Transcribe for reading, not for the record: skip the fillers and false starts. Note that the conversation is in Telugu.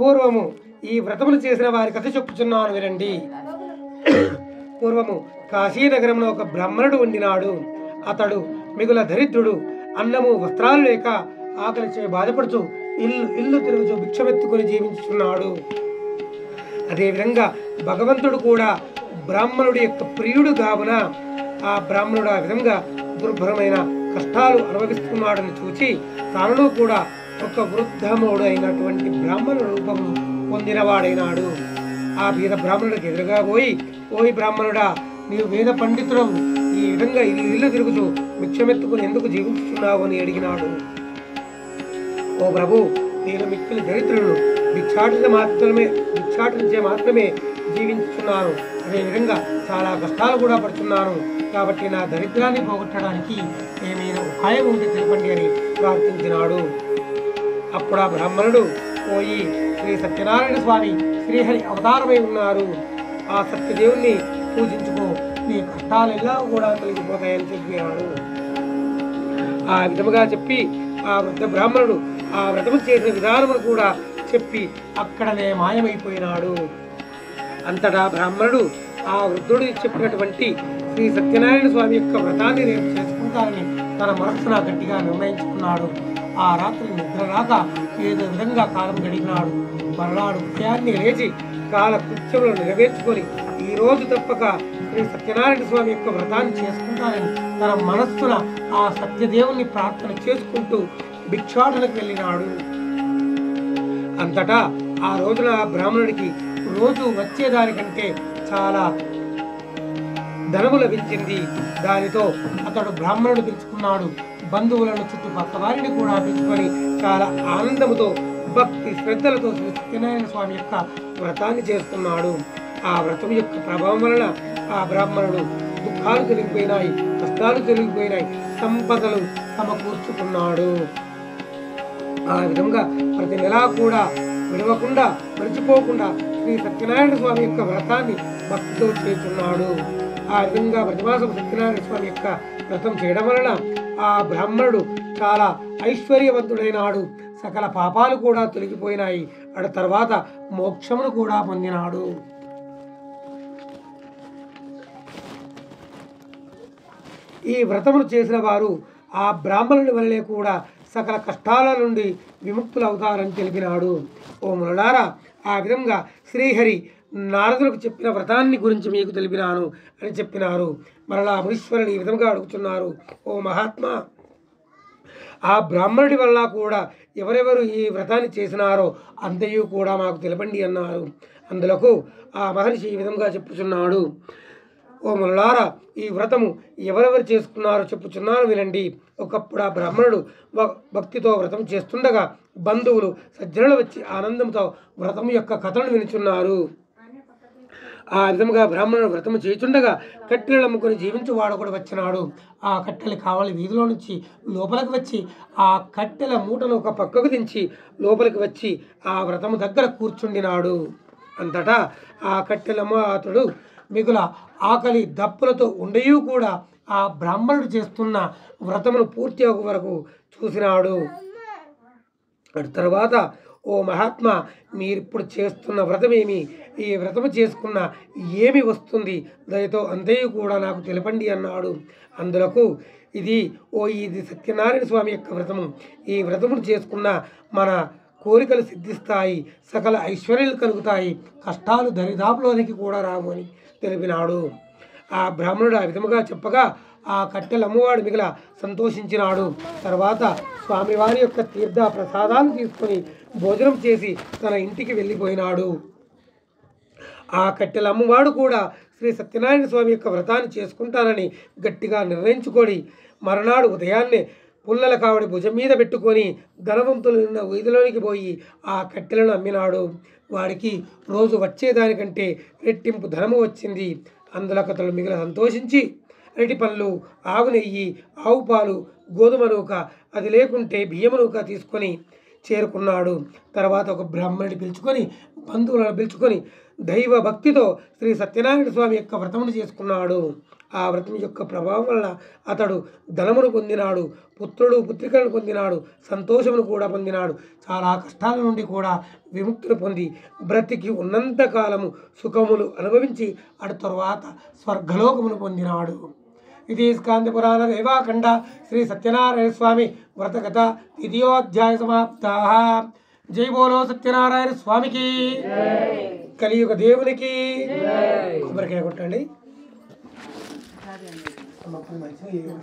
పూర్వము ఈ వ్రతములు చేసిన వారి కథ చెప్పుచున్నాను వినండి. పూర్వము కాశీనగరంలో ఒక బ్రాహ్మణుడు ఉండినాడు. అతడు మిగుల దరిద్రుడు. అన్నము వస్త్రాలు లేక ఆకలిచే బాధపడుతూ ఇల్లు తిరుగుతూ భిక్షమెత్తుకుని జీవించుతున్నాడు. అదేవిధంగా భగవంతుడు కూడా బ్రాహ్మణుడి యొక్క ప్రియుడు కావున ఆ బ్రాహ్మణుడు ఆ విధంగా దుర్భరమైన కష్టాలు అనుభవిస్తున్నాడని చూచి తాను కూడా ఒక వృద్ధముడు అయినటువంటి బ్రాహ్మణ రూపము పొందినవాడైనాడు. ఆ వేద బ్రాహ్మణుడికి ఎదురుగా ఓయి బ్రాహ్మణుడా, నీవు వేద పండితుడు ఈ విధంగా ఇల్లు తిరుగుతూ భిక్షమెత్తుకుని ఎందుకు జీవిస్తున్నావు అని అడిగినాడు. ఓ ప్రభు, నేను మిక్కిలి దరిద్రుడు, భిక్షాటించే మాత్రమే జీవించుతున్నాను. అదేవిధంగా చాలా కష్టాలు కూడా పడుతున్నాను. కాబట్టి నా దరిద్రాన్ని పోగొట్టడానికి ఏమైనా ఉపాయం ఉంటే తెలపండి అని ప్రార్థించినాడు. అప్పుడు ఆ బ్రాహ్మణుడు పోయి శ్రీ సత్యనారాయణ స్వామి శ్రీహరి అవతారమై ఉన్నారు, ఆ సత్యదేవుణ్ణి పూజించుకో, నీ కష్టాలెల్లా కూడా తొలగిపోతాయని చెప్పినాడు. ఆ విధముగా చెప్పి ఆ వృద్ధ బ్రాహ్మణుడు ఆ వ్రతము చేసిన విధానమును కూడా చెప్పి అక్కడనే మాయమైపోయినాడు. అంతటా బ్రాహ్మణుడు ఆ వృద్ధుడు చెప్పినటువంటి శ్రీ సత్యనారాయణ స్వామి యొక్క వ్రతాన్ని రేపు చేసుకుంటానని తన మనస్సున గట్టిగా నిర్ణయించుకున్నాడు. ఆ రాత్రి నిద్ర రాక ఏదో విధంగా కాలం గడిపినాడు. మర్నాడు ఉదయాన్నే లేచి కాల కృత్యములను నెరవేర్చుకొని ఈ రోజు తప్పక శ్రీ సత్యనారాయణ స్వామి యొక్క వ్రతాన్ని చేసుకుంటానని తన మనస్సున ఆ సత్యదేవుని ప్రార్థన చేసుకుంటూ భిక్షాటనకు వెళ్ళినాడు. అంతటా ఆ రోజున బ్రాహ్మణుడికి రోజు వచ్చేదానికంటే చాలా ధనము లభించింది. దానితో అతడు బ్రాహ్మణుడు పిలుచుకున్నాడు. బంధువులను చుట్టుపక్క వారిని కూడా పిలుచుకొని చాలా ఆనందముతో భక్తి శ్రద్ధలతో శ్రీ సత్యనారాయణ స్వామి యొక్క వ్రతాన్ని చేస్తున్నాడు. ఆ వ్రతం యొక్క ప్రభావం వలన ఆ బ్రాహ్మణుడు దుఃఖాలు తొలగిపోయినాయి, కష్టాలు తొలగిపోయినాయి, సంపదలు సమకూర్చుకున్నాడు. ఆ విధంగా ప్రతి నెలా కూడా విడవకుండా మరిచిపోకుండా శ్రీ సత్యనారాయణ స్వామి యొక్క వ్రతాన్ని భక్తితో చేస్తున్నాడు. ఆ విధంగా ప్రతిమాసం సత్యనారాయణ స్వామి యొక్క వ్రతం చేయడం వలన ఆ బ్రాహ్మణుడు చాలా ఐశ్వర్యవంతుడైనాడు. సకల పాపాలు కూడా తొలగిపోయినాయి. అటు తర్వాత మోక్షమును కూడా పొందినాడు. ఈ వ్రతమును చేసిన వారు ఆ బ్రాహ్మణుడి వల్లే కూడా సకల కష్టాల నుండి విముక్తులవుతారని తెలిపినాడు. ఓ మునులారా, ఆ విధంగా శ్రీహరి నారదులకు చెప్పిన వ్రతాన్ని గురించి మీకు తెలిపినాను అని చెప్పినారు. మరలా మునీశ్వరుని ఈ విధంగా అడుగుతున్నారు, ఓ మహాత్మా, ఆ బ్రాహ్మణుడి వల్ల కూడా ఎవరెవరు ఈ వ్రతాన్ని చేసినారో అంతయు కూడా మాకు తెలపండి అన్నారు. అందులకు ఆ మహర్షి ఈ విధంగా చెప్పుచున్నాడు, ఓ మునులారా, ఈ వ్రతము ఎవరెవరు చేసుకున్నారో చెప్పుచున్నాను వినండి. ఒకప్పుడు ఆ బ్రాహ్మణుడు భక్తితో వ్రతం చేస్తుండగా బంధువులు సజ్జనులు వచ్చి ఆనందంతో వ్రతం యొక్క కథను వినుచున్నారు. ఆ విధముగా బ్రాహ్మణుడు వ్రతము చేయుచుండగా కట్టెలు అమ్ముకొని జీవించువాడు కూడా వచ్చినాడు. ఆ కట్టెలు కావాలి వీధిలో నుంచి లోపలికి వచ్చి ఆ కట్టెల మూటను ఒక పక్కకు దించి లోపలికి వచ్చి ఆ వ్రతము దగ్గర కూర్చుండినాడు. అంతటా ఆ కట్టెలమ్మ అతడు మిగుల ఆకలి దప్పులతో ఉండయూ కూడా ఆ బ్రాహ్మణుడు చేస్తున్న వ్రతమును పూర్తి అయ్యే వరకు చూసినాడు. తర్వాత, ఓ మహాత్మా, మీరిప్పుడు చేస్తున్న వ్రతమేమి? ఈ వ్రతము చేసుకున్న ఏమి వస్తుంది? దయతో అంతయు కూడా నాకు తెలపండి అన్నాడు. అందులకు ఇది సత్యనారాయణ స్వామి యొక్క వ్రతము. ఈ వ్రతమును చేసుకున్న మన కోరికలు సిద్ధిస్తాయి, సకల ఐశ్వర్యాలు కలుగుతాయి, కష్టాలు దరిదాపులోనికి కూడా రావు అని తెలిపినాడు. ఆ బ్రాహ్మణుడు ఆ విధముగా చెప్పగా ఆ కట్టెల అమ్మవాడు మిగిల సంతోషించినాడు. తర్వాత స్వామివారి యొక్క తీర్థ ప్రసాదాలు తీసుకొని భోజనం చేసి తన ఇంటికి వెళ్ళిపోయినాడు. ఆ కట్టెల అమ్మవాడు కూడా శ్రీ సత్యనారాయణ స్వామి యొక్క వ్రతాన్ని చేసుకుంటానని గట్టిగా నిర్ణయించుకొని మరునాడు ఉదయాన్నే పుల్లల కావడి భుజం మీద పెట్టుకొని ధనవంతులు ఉన్న వీధిలోనికి పోయి ఆ కట్టెలను అమ్మినాడు. వాడికి రోజు వచ్చేదానికంటే రెట్టింపు ధనము వచ్చింది. అందులో అతడు మిగిలిన సంతోషించి అరటి పళ్ళు, ఆవు నెయ్యి, ఆవు పాలు, గోధుమ నూక, అది లేకుంటే బియ్యము నూక తీసుకొని చేరుకున్నాడు. తర్వాత ఒక బ్రాహ్మణుడిని పిలుచుకొని బంధువులను పిలుచుకొని దైవ భక్తితో శ్రీ సత్యనారాయణ స్వామి యొక్క వ్రతమును చేసుకున్నాడు. ఆ వ్రతం యొక్క ప్రభావం వలన అతడు ధనమును పొందినాడు, పుత్రుడు పుత్రికలను పొందినాడు, సంతోషమును కూడా పొందినాడు. చాలా కష్టాల నుండి కూడా విముక్తిని పొంది బ్రతికి ఉన్నంత కాలము సుఖములు అనుభవించి అటు తరువాత స్వర్గలోకమును పొందినాడు. ఇది స్కాంద పురాణ రేవాఖండ శ్రీ సత్యనారాయణ స్వామి వ్రతకథ ద్వితీయోధ్యాయ సమాప్తా. జై బోలో సత్యనారాయణ స్వామికి, కలియుగ దేవునికి. కొబ్బరికాయ కొట్టండి. మంచిగా